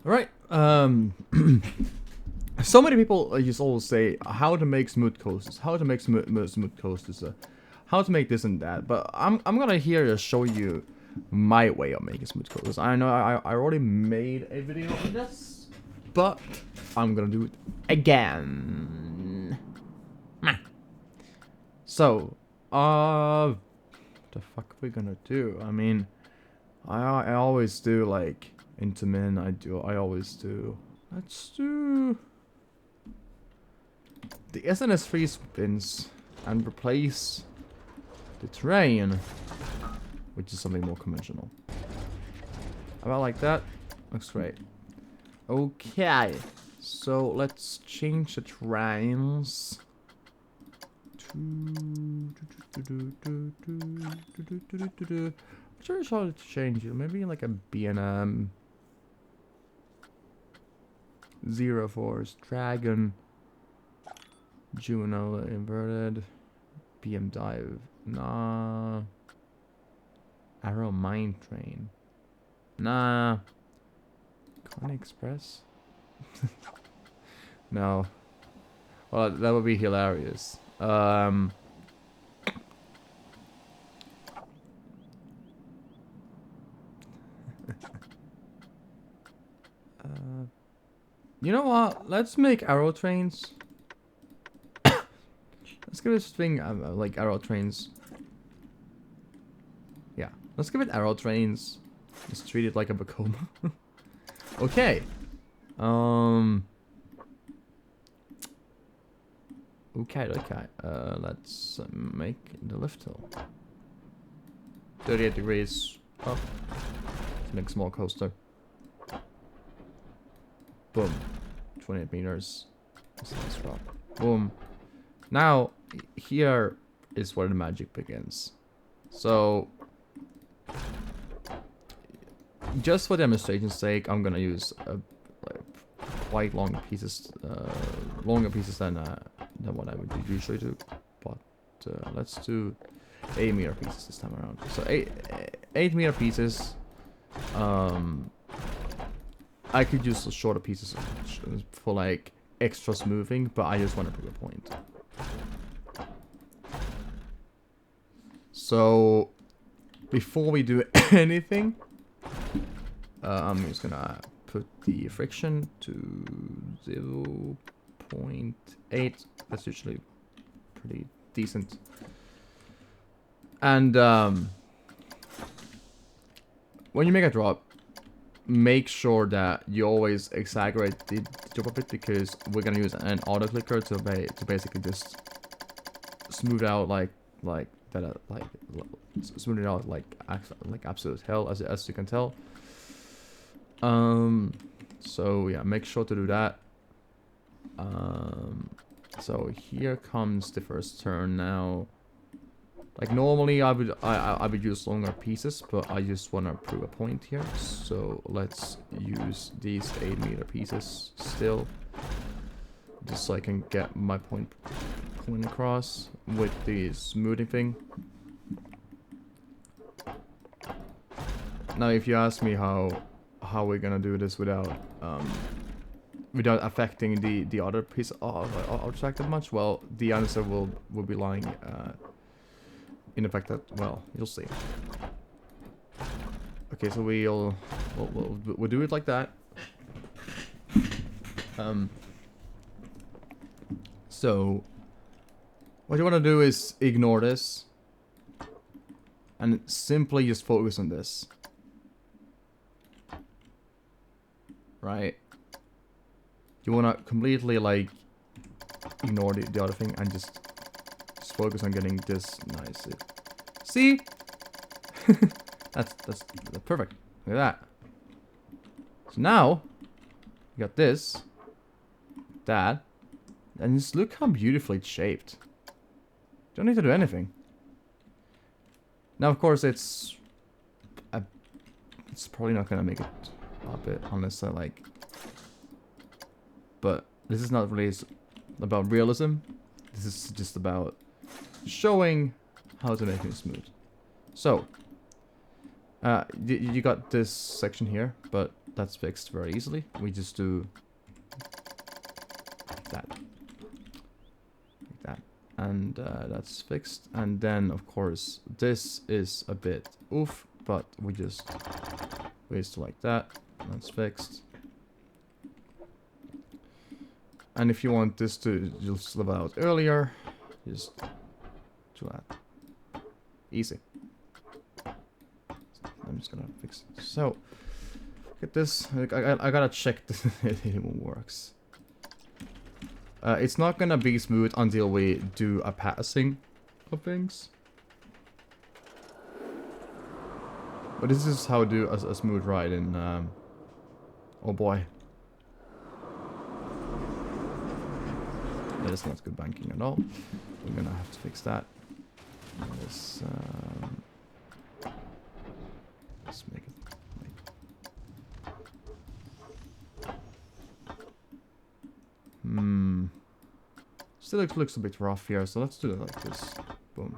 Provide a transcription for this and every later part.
Alright, so many people just always say how to make smooth coasters, how to make smooth coasters, how to make this and that, but I'm gonna here to show you my way of making smooth coasters. I know I already made a video on this, but I'm gonna do it again. So, the fuck are we gonna do? I mean, I always do like into min. I always do. Let's do the SNS free spins and replace the terrain, which is something more conventional. About like that. Looks great. Okay, so let's change the terrains. Which shall I change it? Maybe like a BNM 0 Force Dragon Juno inverted BM dive. Nah. Arrow Mine Train. Nah. Con Express? No. Well, that would be hilarious. You know what? Let's make arrow trains. Let's give this thing like arrow trains. Yeah, let's give it arrow trains. Just treat it like a Bacoma. Okay. Okay. Let's make the lift hill. 38 degrees up. Let's make a small coaster. Boom. 28 meters. Let's drop. Boom. Now, here is where the magic begins. So, just for demonstration's sake, I'm gonna use quite long pieces, longer pieces than what I would usually do. But let's do 8 meter pieces this time around. So 8 meter pieces. I could use shorter pieces for like extra smoothing, but I just want to prove a point. So before we do anything, I'm just gonna put the friction to 0.8. That's usually pretty decent. And when you make a drop, make sure that you always exaggerate the drop a bit, because we're gonna use an auto clicker to basically just smooth out smooth it out like absolute hell, as you can tell. So yeah, make sure to do that. So here comes the first turn now. Like normally I would use longer pieces, but I just want to prove a point here. So let's use these 8 meter pieces still, just so I can get my point across with the smoothing thing. Now, if you ask me how we're gonna do this without affecting the other piece object that much, well, the answer will be lying in the fact that, well, you'll see. Okay, so we'll do it like that. So what you want to do is ignore this and simply just focus on this, right? You want to completely like ignore the other thing and just focus on getting this nice. See? that's perfect. Look at that. So now you got this, that, and just look how beautifully it's shaped. Don't need to do anything. Now, of course, it's probably not gonna make it a bit unless I like. But this is not really about realism. This is just about showing how to make it smooth. So You got this section here, but that's fixed very easily. We just do that. Like that. And that's fixed. And then, of course, this is a bit oof, but we just waste like that. That's fixed. And if you want this to just level out earlier, just do that. Easy. I'm just gonna fix it. So, get this. I gotta check this it even works. It's not gonna be smooth until we do a passing of things. But this is how to do a smooth ride in, oh boy. That is not good banking at all. We're gonna have to fix that. Let's make it like... Still looks a bit rough here, so let's do it like this. Boom.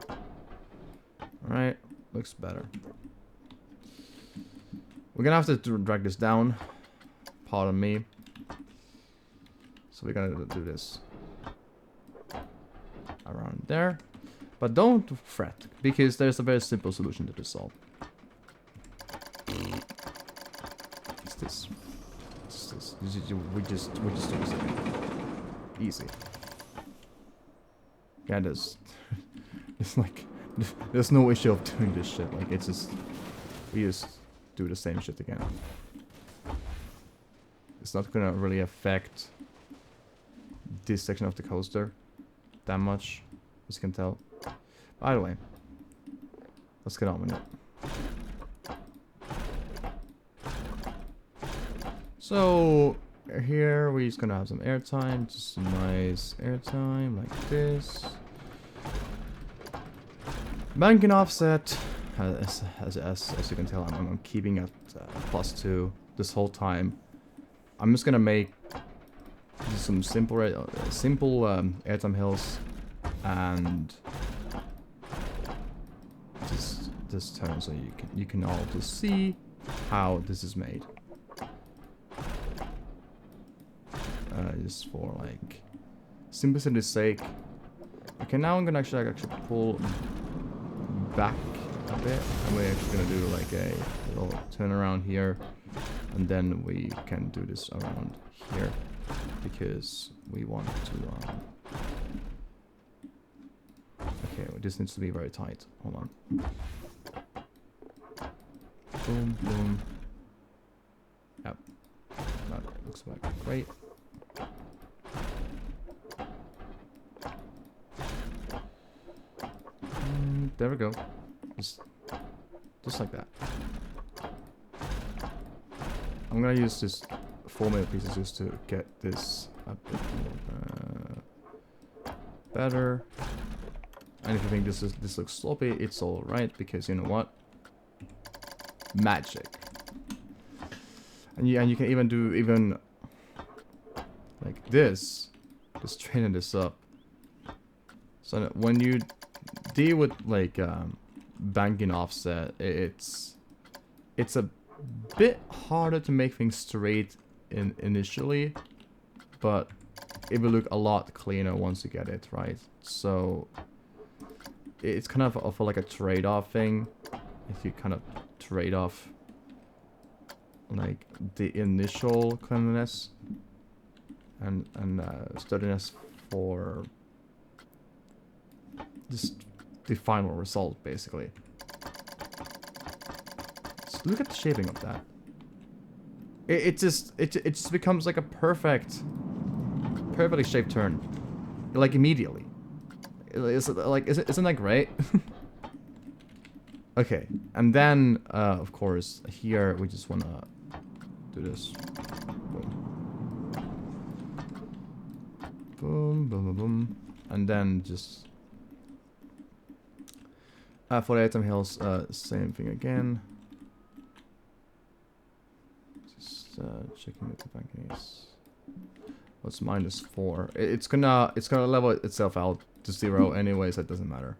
Alright, looks better. We're gonna have to drag this down. Pardon me. So we're gonna do this around there. But don't fret, because there's a very simple solution to this solve. It's this. It's this. We just do this again. Easy. Yeah, there's it's like there's no issue of doing this shit. Like it's just we just do the same shit again. It's not gonna really affect this section of the coaster that much, as you can tell. By the way, let's get on with it. So here we're just gonna have some airtime, just some nice airtime like this. Banking offset, as you can tell, I'm keeping at +2 this whole time. I'm just gonna make some simple airtime hills and this turn, so you can all just see how this is made. Just for like simplicity's sake. Okay, now I'm gonna actually pull back a bit, and we're actually gonna do like a little turnaround here, and then we can do this around here because we want to. Okay, well, this needs to be very tight. Hold on. Boom, boom. Yep, that looks like great. There we go. Just like that. I'm gonna use this 4 minute pieces just to get this a bit more better. And if you think this looks sloppy, it's all right, because you know what? Magic. And you can even do like this, just straighten this up. So that when you deal with like banking offset, it's a bit harder to make things straight initially, but it will look a lot cleaner once you get it right. So it's kind of like a trade-off thing. If you kind of trade off like the initial cleanliness and sturdiness for just the final result, basically. Just look at the shaping of that. It just becomes like a perfectly shaped turn, like immediately. Isn't that great? Okay, and then of course here we just wanna do this. Boom, boom, boom, boom, boom, and then just. For the item hills, same thing again. Just checking what the banking is. What's -4? It's gonna level itself out to 0 anyways. That doesn't matter.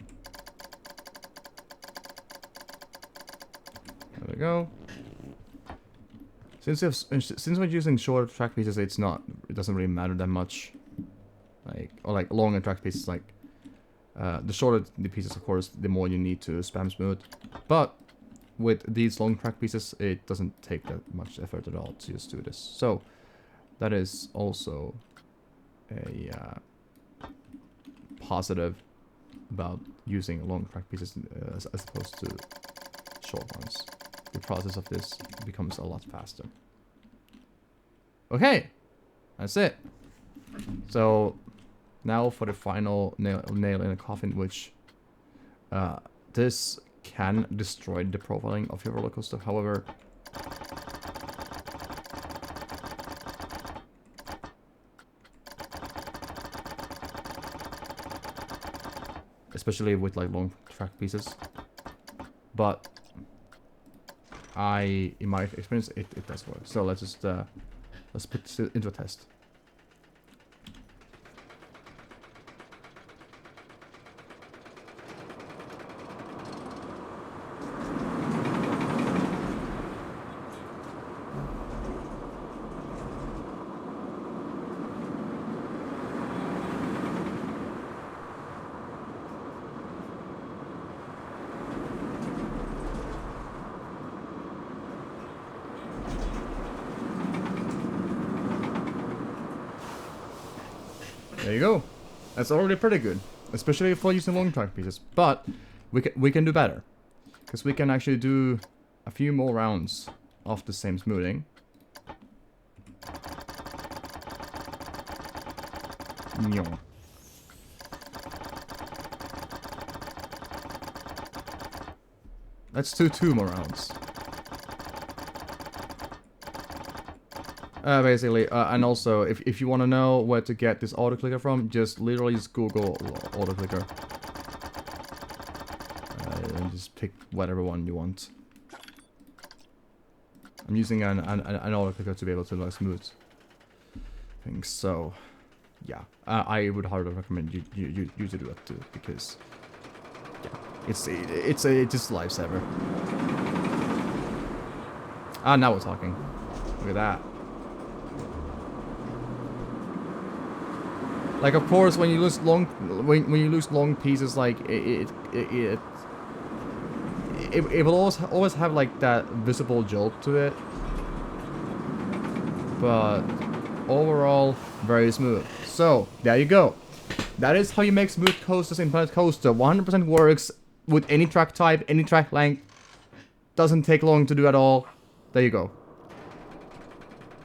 There we we go. Since we're using shorter track pieces, it doesn't really matter that much. Like longer track pieces, like the shorter the pieces, of course, the more you need to spam smooth. But with these long track pieces, it doesn't take that much effort at all to just do this. So that is also a positive about using long track pieces as opposed to short ones. The process of this becomes a lot faster. Okay, that's it. So now for the final nail in the coffin, which this can destroy the profiling of your roller coaster. However, especially with like long track pieces, but in my experience, it does work. So let's just let's put this into a test. There you go. That's already pretty good, especially for using long track pieces. But we can do better, because we can actually do a few more rounds of the same smoothing. Let's do 2 more rounds. Basically, and also, if you want to know where to get this auto clicker from, just literally just Google auto clicker. And just pick whatever one you want. I'm using an auto clicker to be able to like smooth things, so yeah, I would hardly recommend you to do it too, because yeah, it's just a lifesaver. Ah, now we're talking. Look at that. Like, of course, when you lose long pieces, like it will always have like that visible jolt to it, but overall very smooth. So there you go. That is how you make smooth coasters in Planet Coaster. 100% works with any track type, any track length. Doesn't take long to do at all. There you go.